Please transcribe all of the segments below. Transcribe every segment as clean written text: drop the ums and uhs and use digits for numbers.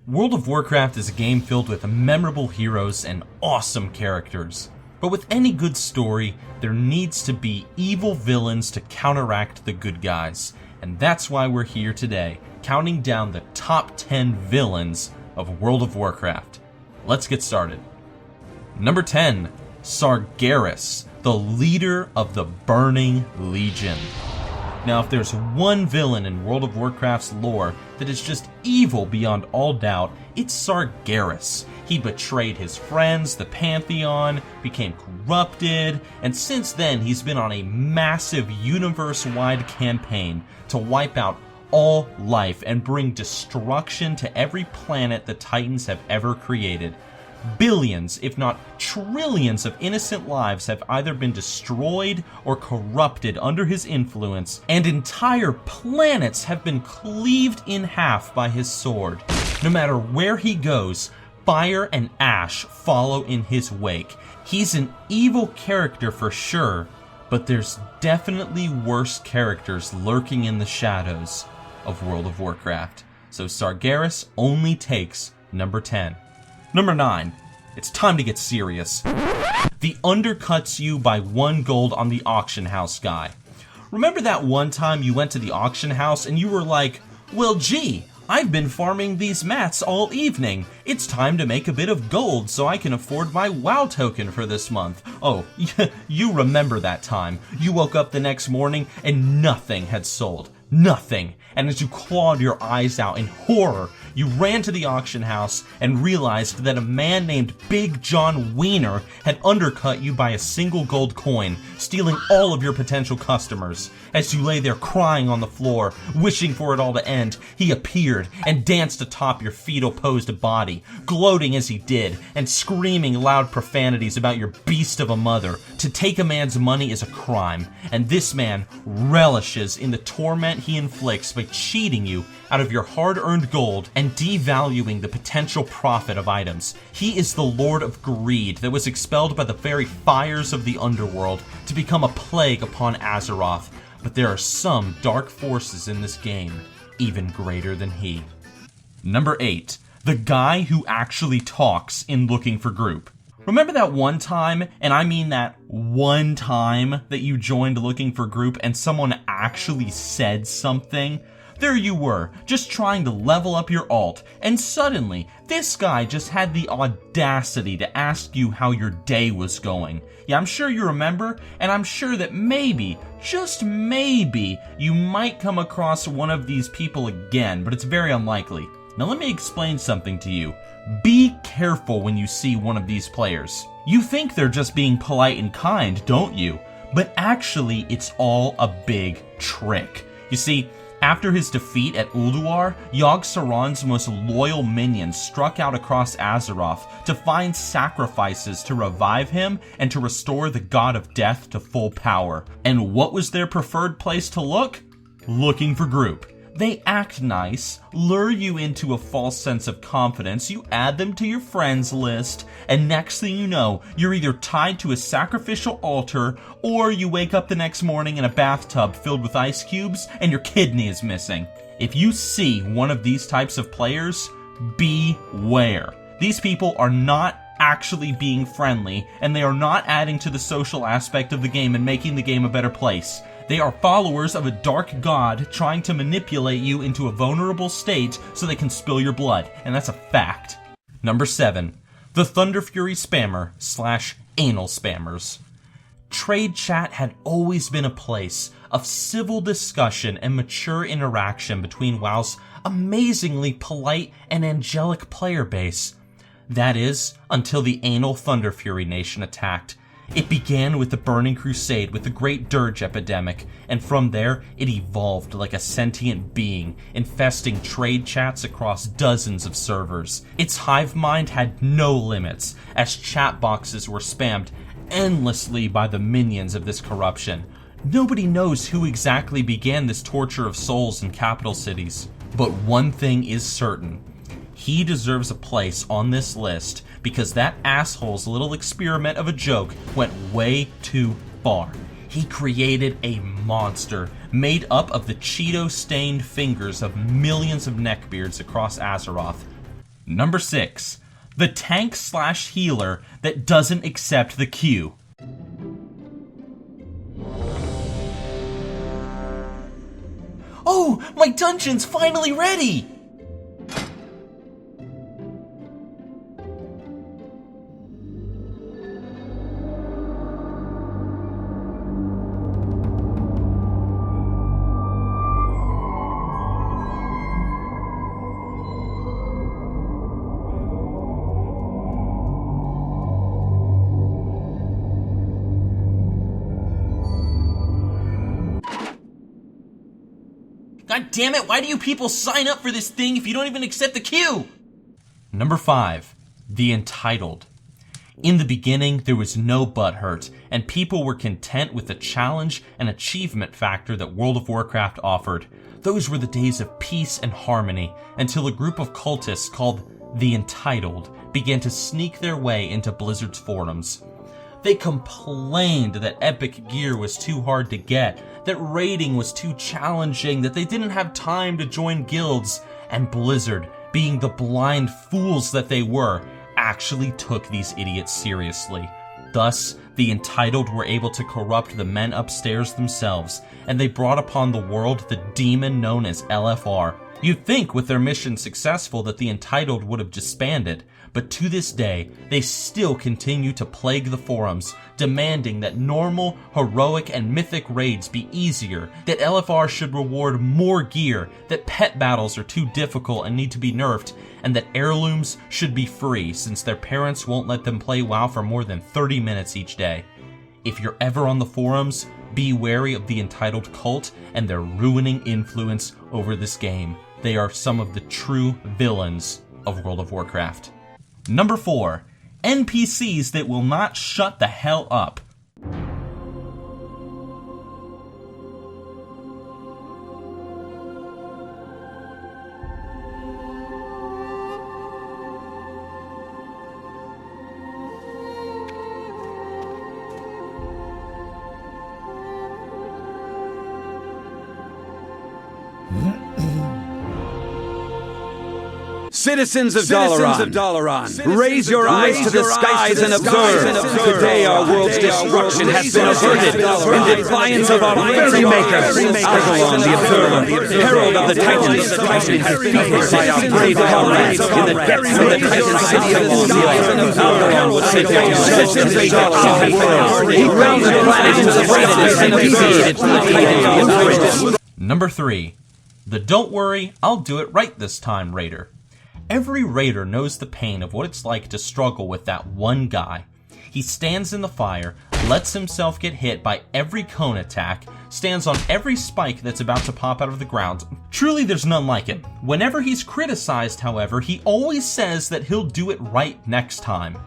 World of Warcraft is a game filled with memorable heroes and awesome characters. But with any good story, there needs to be evil villains to counteract the good guys. And that's why we're here today, counting down the top 10 villains of World of Warcraft. Let's get started. Number 10, Sargeras, the leader of the Burning Legion. Now, if there's one villain in World of Warcraft's lore that is just evil beyond all doubt, it's Sargeras. He betrayed his friends, the Pantheon, became corrupted, and since then he's been on a massive universe-wide campaign to wipe out all life and bring destruction to every planet the Titans have ever created. Billions, if not trillions of innocent lives have either been destroyed or corrupted under his influence, and entire planets have been cleaved in half by his sword. No matter where he goes, fire and ash follow in his wake. He's an evil character for sure, but there's definitely worse characters lurking in the shadows of World of Warcraft. So Sargeras only takes number 10. Number 9. It's time to get serious. The undercuts you by 1 gold on the auction house guy. Remember that one time you went to the auction house and you were like, well gee, I've been farming these mats all evening. It's time to make a bit of gold so I can afford my WoW token for this month. Oh, you remember that time. You woke up the next morning and nothing had sold. Nothing. And as you clawed your eyes out in horror, you ran to the auction house and realized that a man named Big John Wiener had undercut you by a single gold coin, stealing all of your potential customers. As you lay there crying on the floor, wishing for it all to end, he appeared and danced atop your fetal-posed body, gloating as he did, and screaming loud profanities about your beast of a mother. To take a man's money is a crime, and this man relishes in the torment he inflicts by cheating you out of your hard-earned gold and devaluing the potential profit of items. He is the Lord of Greed that was expelled by the very fires of the underworld to become a plague upon Azeroth. But there are some dark forces in this game, even greater than he. Number 8. The guy who actually talks in Looking for Group. Remember that one time, and I mean that one time, that you joined Looking for Group and someone actually said something? There you were, just trying to level up your alt, and suddenly, this guy just had the audacity to ask you how your day was going. Yeah, I'm sure you remember, and I'm sure that maybe, just maybe, you might come across one of these people again, but it's very unlikely. Now let me explain something to you. Be careful when you see one of these players. You think they're just being polite and kind, don't you? But actually, it's all a big trick. You see, after his defeat at Ulduar, Yogg-Saron's most loyal minions struck out across Azeroth to find sacrifices to revive him and to restore the God of Death to full power. And what was their preferred place to look? Looking for Group. They act nice, lure you into a false sense of confidence, you add them to your friends list, and next thing you know, you're either tied to a sacrificial altar, or you wake up the next morning in a bathtub filled with ice cubes, and your kidney is missing. If you see one of these types of players, beware. These people are not actually being friendly, and they are not adding to the social aspect of the game and making the game a better place. They are followers of a dark god trying to manipulate you into a vulnerable state so they can spill your blood, and that's a fact. Number 7. The Thunderfury Spammer / Anal Spammers. Trade chat had always been a place of civil discussion and mature interaction between WoW's amazingly polite and angelic player base. That is, until the Anal Thunderfury Nation attacked. It began with the Burning Crusade with the Great Dirge epidemic, and from there, it evolved like a sentient being, infesting trade chats across dozens of servers. Its hive mind had no limits, as chat boxes were spammed endlessly by the minions of this corruption. Nobody knows who exactly began this torture of souls in capital cities. But one thing is certain. He deserves a place on this list because that asshole's little experiment of a joke went way too far. He created a monster made up of the Cheeto-stained fingers of millions of neckbeards across Azeroth. Number 6. The tank/healer that doesn't accept the Q. Oh, my dungeon's finally ready! God damn it, why do you people sign up for this thing if you don't even accept the queue? Number 5. The Entitled. In the beginning, there was no butthurt, and people were content with the challenge and achievement factor that World of Warcraft offered. Those were the days of peace and harmony, until a group of cultists called the Entitled began to sneak their way into Blizzard's forums. They complained that epic gear was too hard to get, that raiding was too challenging, that they didn't have time to join guilds, and Blizzard, being the blind fools that they were, actually took these idiots seriously. Thus, the Entitled were able to corrupt the men upstairs themselves, and they brought upon the world the demon known as LFR. You'd think with their mission successful that the Entitled would have disbanded, but to this day, they still continue to plague the forums, demanding that normal, heroic, and mythic raids be easier, that LFR should reward more gear, that pet battles are too difficult and need to be nerfed, and that heirlooms should be free since their parents won't let them play WoW for more than 30 minutes each day. If you're ever on the forums, be wary of the Entitled cult and their ruining influence over this game. They are some of the true villains of World of Warcraft. Number 4. NPCs that will not shut the hell up. Citizens of Dalaran, raise your eyes to the skies and observe. Today our world's destruction has been averted in defiance of our very maker. Avalon the Observer, herald of the Titans, has been defeated by our brave comrades in the depths of the Titan city of Avalon. Avalon will sit down citizens of Dalaran. He rounds the planet into the brightness and alleviated to the Titans. Number 3. The Don't Worry, I'll Do It Right This Time Raider. Every raider knows the pain of what it's like to struggle with that one guy. He stands in the fire, lets himself get hit by every cone attack, stands on every spike that's about to pop out of the ground. Truly, there's none like him. Whenever he's criticized, however, he always says that he'll do it right next time.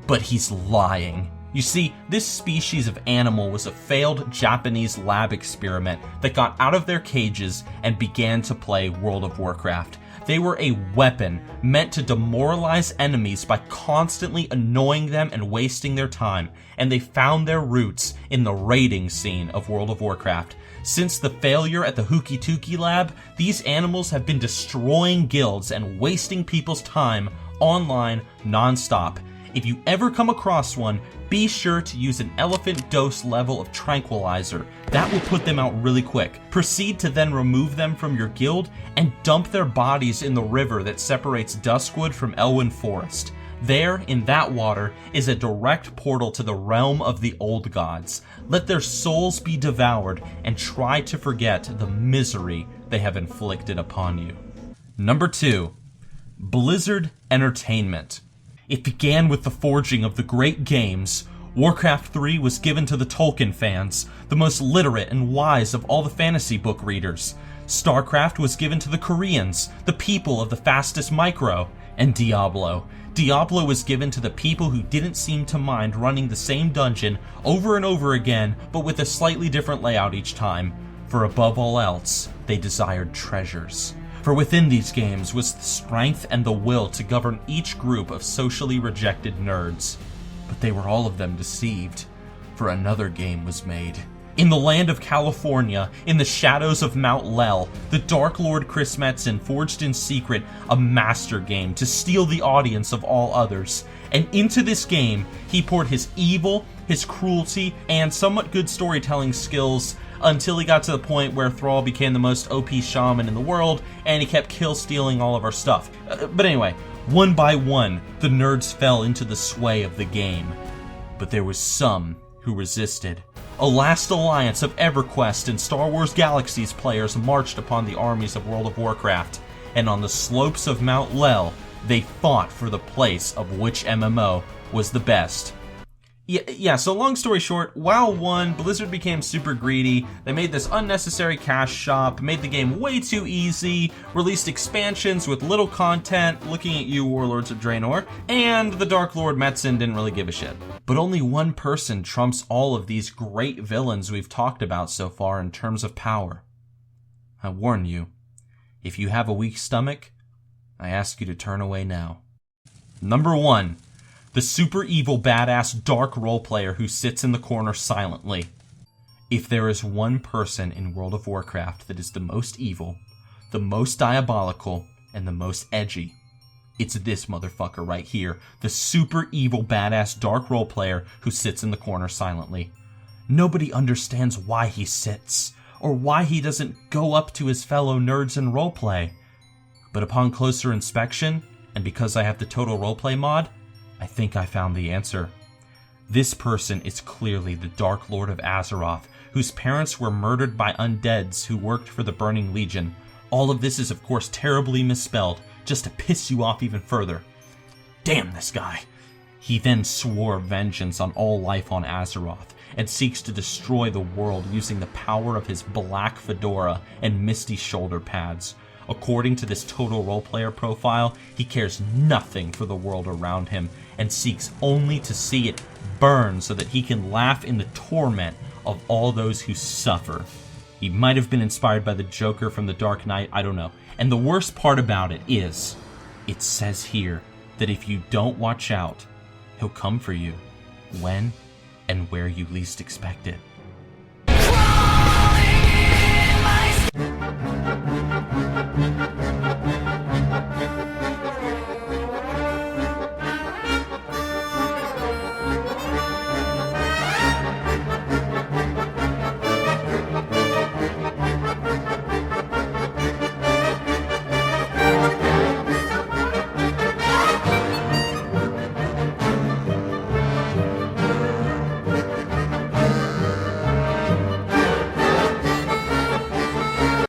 But he's lying. You see, this species of animal was a failed Japanese lab experiment that got out of their cages and began to play World of Warcraft. They were a weapon meant to demoralize enemies by constantly annoying them and wasting their time, and they found their roots in the raiding scene of World of Warcraft. Since the failure at the Hukituki lab, these animals have been destroying guilds and wasting people's time online non-stop. If you ever come across one, be sure to use an elephant dose level of tranquilizer. That will put them out really quick. Proceed to then remove them from your guild and dump their bodies in the river that separates Duskwood from Elwyn Forest. There, in that water, is a direct portal to the realm of the old gods. Let their souls be devoured and try to forget the misery they have inflicted upon you. Number 2. Blizzard Entertainment. It began with the forging of the great games. Warcraft 3 was given to the Tolkien fans, the most literate and wise of all the fantasy book readers. StarCraft was given to the Koreans, the people of the fastest micro. And Diablo was given to the people who didn't seem to mind running the same dungeon over and over again, but with a slightly different layout each time. For above all else, they desired treasures. For within these games was the strength and the will to govern each group of socially rejected nerds. But they were all of them deceived, for another game was made. In the land of California, in the shadows of Mount Lel, the Dark Lord Chris Metzen forged in secret a master game to steal the audience of all others. And into this game, he poured his evil, his cruelty, and somewhat good storytelling skills until he got to the point where Thrall became the most OP shaman in the world, and he kept kill-stealing all of our stuff. But anyway, one by one, the nerds fell into the sway of the game. But there was some who resisted. A last alliance of EverQuest and Star Wars Galaxies players marched upon the armies of World of Warcraft, and on the slopes of Mount Lel, they fought for the place of which MMO was the best. Yeah, so long story short, WoW won, Blizzard became super greedy, they made this unnecessary cash shop, made the game way too easy, released expansions with little content, looking at you Warlords of Draenor, and the Dark Lord Metzen didn't really give a shit. But only one person trumps all of these great villains we've talked about so far in terms of power. I warn you, if you have a weak stomach, I ask you to turn away now. Number 1. The super evil badass dark role player who sits in the corner silently. If there is one person in World of Warcraft that is the most evil, the most diabolical, and the most edgy, it's this motherfucker right here, the super evil badass dark role player who sits in the corner silently. Nobody understands why he sits, or why he doesn't go up to his fellow nerds and roleplay. But upon closer inspection, and because I have the Total Roleplay mod, I think I found the answer. This person is clearly the Dark Lord of Azeroth, whose parents were murdered by undeads who worked for the Burning Legion. All of this is of course terribly misspelled, just to piss you off even further. Damn this guy! He then swore vengeance on all life on Azeroth, and seeks to destroy the world using the power of his black fedora and misty shoulder pads. According to this Total Roleplayer profile, he cares nothing for the world around him, and seeks only to see it burn so that he can laugh in the torment of all those who suffer. He might have been inspired by the Joker from The Dark Knight, I don't know. And the worst part about it is, it says here that if you don't watch out, he'll come for you when and where you least expect it.